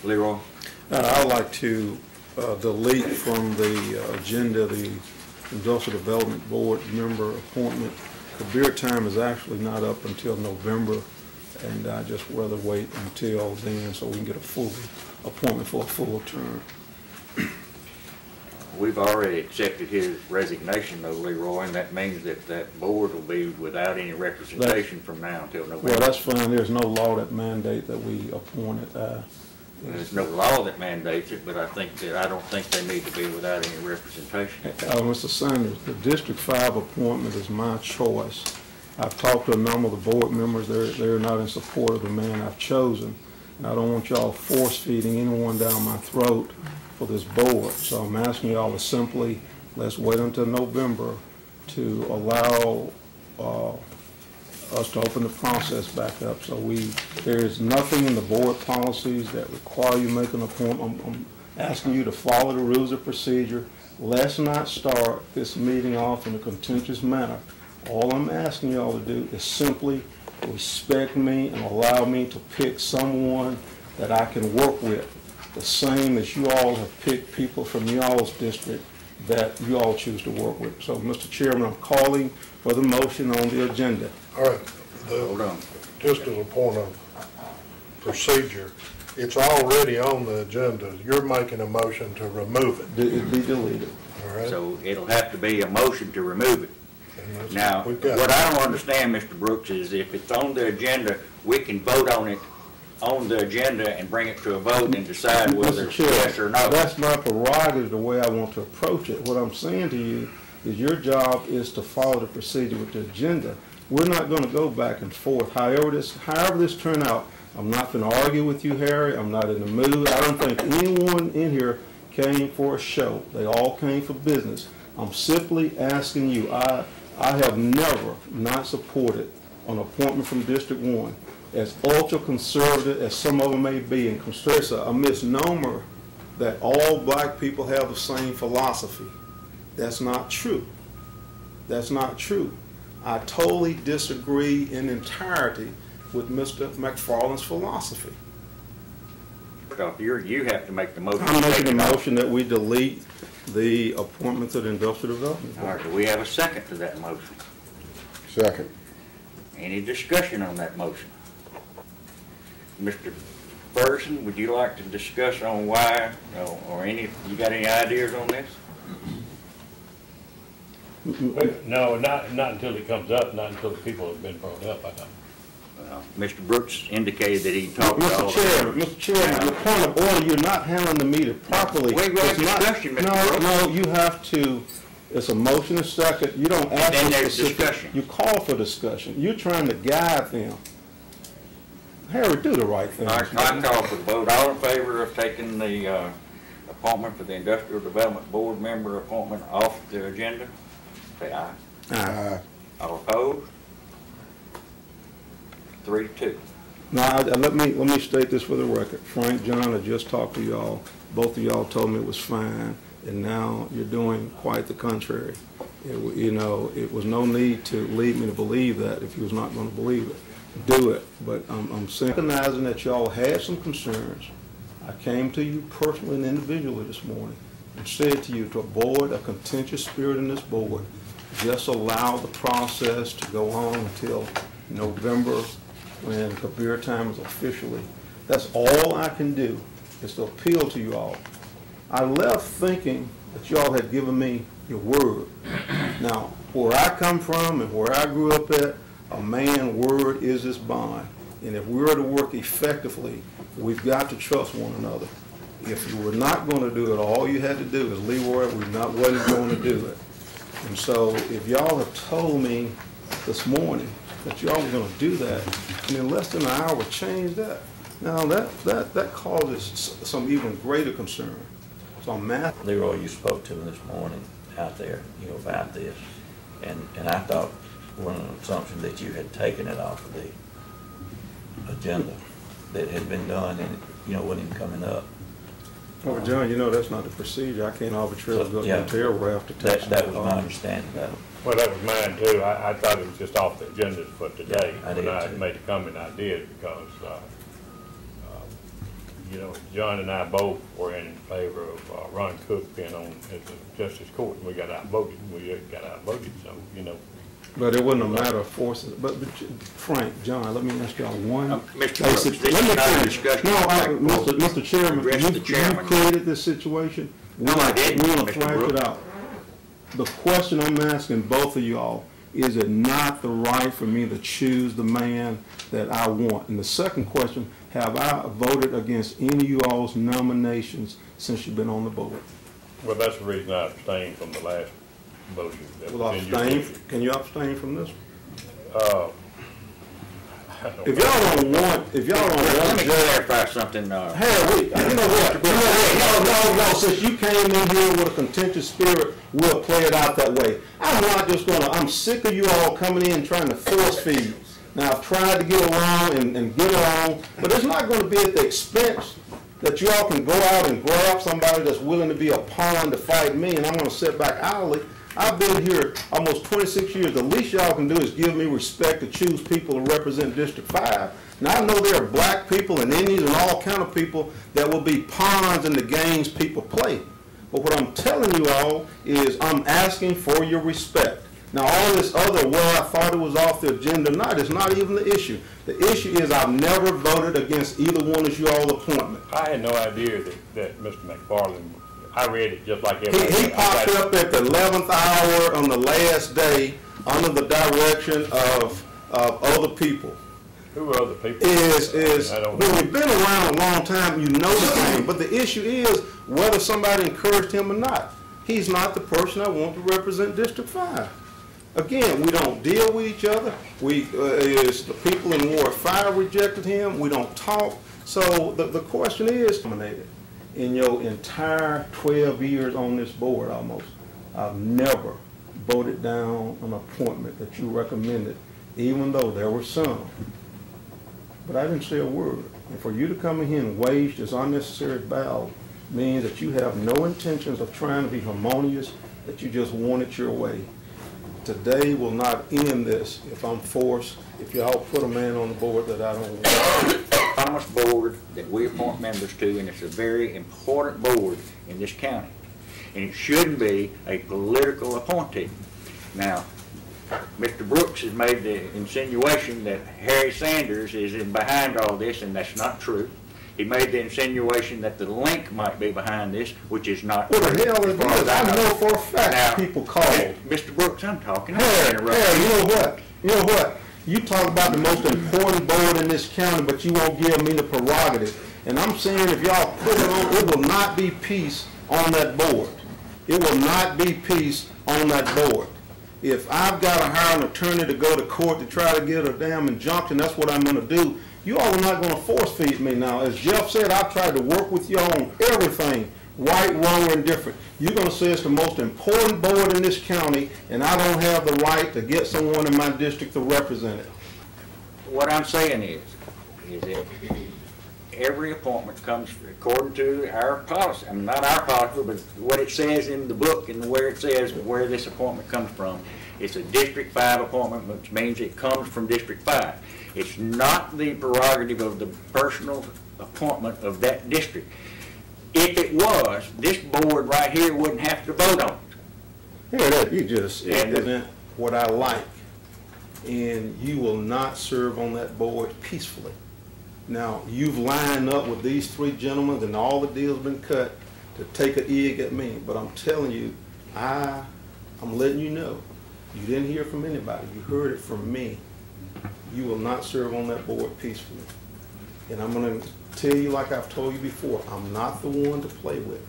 Leroy? I'd like to delete from the agenda the Industrial Development Board member appointment. The beer time is actually not up until November, and I just rather wait until then so we can get a full appointment for a full term. We've already accepted his resignation, though, Leroy, and that means that that board will be without any representation from now until November. Well, that's fine. There's no law that mandate that we appointed. There's no law that mandates it, but I don't think they need to be without any representation. Mr. Sanders, the District 5 appointment is my choice. I've talked to a number of the board members. They're not in support of the man I've chosen. And I don't want y'all force feeding anyone down my throat for this board. So I'm asking y'all to simply, let's wait until November to allow us to open the process back up. So there is nothing in the board policies that require you make an appointment. I'm asking you to follow the rules of procedure. Let's not start this meeting off in a contentious manner. All I'm asking y'all to do is simply respect me and allow me to pick someone that I can work with, the same as you all have picked people from y'all's district that you all choose to work with. So, Mr. Chairman, I'm calling for the motion on the agenda. All right. Hold on. Just as a point of procedure, it's already on the agenda. You're making a motion to remove it. It be deleted. All right. So it'll have to be a motion to remove it. Now, what I don't understand, Mr. Brooks, is if it's on the agenda, we can vote on it on the agenda and bring it to a vote and decide whether it's yes or no. That's my prerogative, the way I want to approach it. What I'm saying to you is your job is to follow the procedure with the agenda. We're not going to go back and forth. However this turn out, I'm not going to argue with you, Harry. I'm not in the mood. I don't think anyone in here came for a show. They all came for business. I'm simply asking you, I have never not supported an appointment from District 1. As ultra-conservative as some of them may be, and it's a misnomer that all black people have the same philosophy. That's not true. That's not true. I totally disagree in entirety with Mr. McFarland's philosophy. You have to make the motion. I'm making a motion that we delete the appointment to the Industrial Development Board. All right, do we have a second to that motion? Second. Any discussion on that motion? Mr. Ferguson, would you like to discuss on why, or you got any ideas on this? No, not until it comes up, not until the people have been brought up, I don't. Mr. Brooks indicated that he talked to all Mr. Chairman, the point of order, you're not handling the meeting properly. Wait, discussion, Mr. Brooks. No, you have to, it's a motion and second. You don't ask for there's discussion. You call for discussion. You're trying to guide them. Harry, do the right thing. I call for the vote. All in favor of taking the appointment for the Industrial Development Board member appointment off the agenda, say aye. Aye. All opposed? 3-2. Now, let me state this for the record. Frank, John, I just talked to y'all. Both of y'all told me it was fine, and now you're doing quite the contrary. It was no need to lead me to believe that if you was not going to believe it. Do it. But I'm recognizing that y'all had some concerns. I came to you personally and individually this morning and said to you to avoid a contentious spirit in this board, just allow the process to go on until November when the beer time is officially. That's all I can do is to appeal to you all. I left thinking that y'all had given me your word. Now, where I come from and where I grew up at, a man's word is his bond. And if we were to work effectively, we've got to trust one another. If you were not going to do it, all you had to do is, Leroy, wasn't going to do it. And so if y'all have told me this morning that y'all were going to do that, and in less than an hour change that, now that causes some even greater concern. So I'm mad. Leroy, you spoke to him this morning out there, about this, and I thought one of the assumptions that you had taken it off of the agenda that had been done and wasn't even coming up. Well, John, that's not the procedure. I can't arbitrarily go to the paragraph to touch that was my understanding, though. Well, that was mine too. I thought it was just off the agenda for today. I did when I too. made the comment I did because you know, John and I both were in favor of Ron Cook being on as a justice court, and we got outvoted. So, you know. But it wasn't a matter of forces. But Frank, John, let me ask y'all one Mr. basic. Brooks, Let me this finish. is not a No, Mr. Chairman, Address the chairman. you created this situation. No, I didn't, We're gonna Mr. thrash Brooks. it out. The question I'm asking both of y'all, is it not the right for me to choose the man that I want? And the second question, have I voted against any of you all's nominations since you've been on the board? Well, that's the reason I abstained from the last voting. Well, can you abstain from this? If y'all don't Let want me clarify something. hell, you know what? No, since you came in here with a contentious spirit, we'll play it out that way. I'm sick of you all coming in trying to force feed. Now, I've tried to get along and get along, but it's not going to be at the expense that you all can go out and grab somebody that's willing to be a pawn to fight me, and I'm going to sit back idly. I've been here almost 26 years. The least y'all can do is give me respect to choose people to represent District 5. Now, I know there are black people and Indians and all kind of people that will be pawns in the games people play. But what I'm telling you all is I'm asking for your respect. Now, all this other, well, I thought it was off the agenda, is not even the issue. The issue is I've never voted against either one of you all appointments. I had no idea that Mr. McFarland, I read it just like everybody. He popped up at the 11th hour on the last day under the direction of other people. Who are other people? When you've been around a long time, you know the thing. But the issue is whether somebody encouraged him or not. He's not the person I want to represent District 5. Again, we don't deal with each other. It's the people in Ward 5 rejected him. We don't talk. So the question is, nominated in your entire 12 years on this board almost, I've never voted down an appointment that you recommended, even though there were some. But I didn't say a word. And for you to come in here and wage this unnecessary battle means that you have no intentions of trying to be harmonious, that you just want it your way. Today will not end this if I'm forced, if y'all put a man on the board that I don't want. Thomas board that we appoint members to, and it's a very important board in this county. And it shouldn't be a political appointee. Now, Mr. Brooks has made the insinuation that Harry Sanders is in behind all this, and that's not true. He made the insinuation that the link might be behind this, which is not true. What the hell it is? I know for a fact now, people called. Mr. Brooks, I'm talking. Hey, you know what? You talk about the most important board in this county, but you won't give me the prerogative. And I'm saying if y'all put it on, it will not be peace on that board. It will not be peace on that board. If I've got to hire an attorney to go to court to try to get a damn injunction, that's what I'm going to do. You all are not going to force feed me now. As Jeff said, I've tried to work with y'all on everything, right, wrong, or indifferent. You're going to say it's the most important board in this county, and I don't have the right to get someone in my district to represent it. What I'm saying is that every appointment comes according to our policy. I mean, not our policy, but what it says in the book and where it says where this appointment comes from. It's a District 5 appointment, which means it comes from District 5. It's not the prerogative of the personal appointment of that district. If it was, this board right here wouldn't have to vote on it. Here, you just implement what I like, and you will not serve on that board peacefully. Now, you've lined up with these three gentlemen, and all the deals been cut to take an egg at me. But I'm telling you, I'm letting you know. You didn't hear from anybody. You heard it from me. You will not serve on that board peacefully. And I'm going to tell you, like I've told you before, I'm not the one to play with.